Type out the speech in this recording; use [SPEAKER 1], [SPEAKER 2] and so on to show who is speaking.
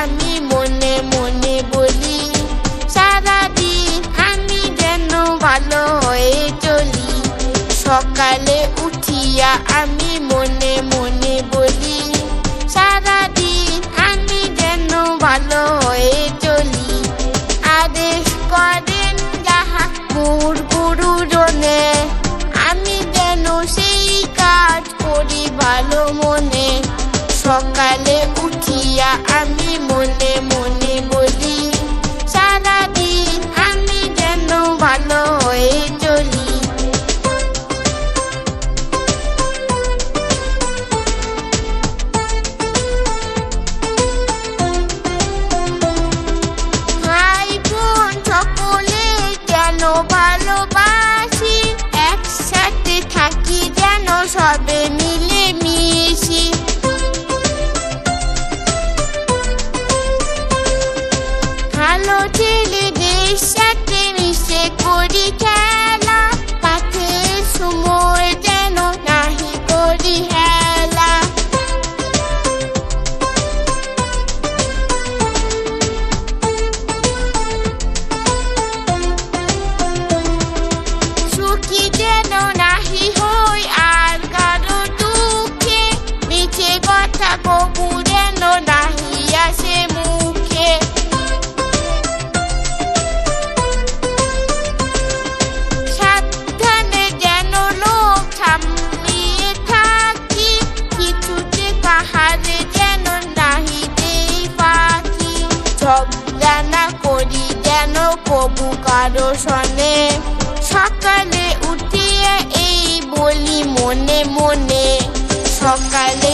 [SPEAKER 1] আমি মনে মনে বলি, সারাদিন আমি যেন ভালো হয়ে চলি। সকালে উঠিয়া আমি মনে মনে বলি, সারাদিন আমি যেন ভালো হয়ে চলি। আদেশ করেন যাহা মোর গুরুজনে, আমি যেন সেই কাজ করি ভালো মনে। সকালে উঠিয়া আমি মনে মনে বলি, সারাদিন আমি যেন ভালো হয়ে চলি। ভাই বোন সকলে যেন ভালোবাসি, একসাথে থাকি যেন সবে মিলে মিশি। ভালো ছেলেদের সাথে মিশে করি খেলা, পাঠের সময় যেন নাহি করি হেলা। সুখী যেন নাহি হই আর কারো দুঃখে, মিছে কথা কবু যেন নাহি আসে মুখে। সাবধানে যেন লোক সামলিয়ে থাকি, কিছুতে কাহারে যেন নাহি দেই ফাঁকি। ঝগড়া করি যেন কবু কারো শোনে, সকালে উঠিয়ে এই বলি মনে মনে। সকালে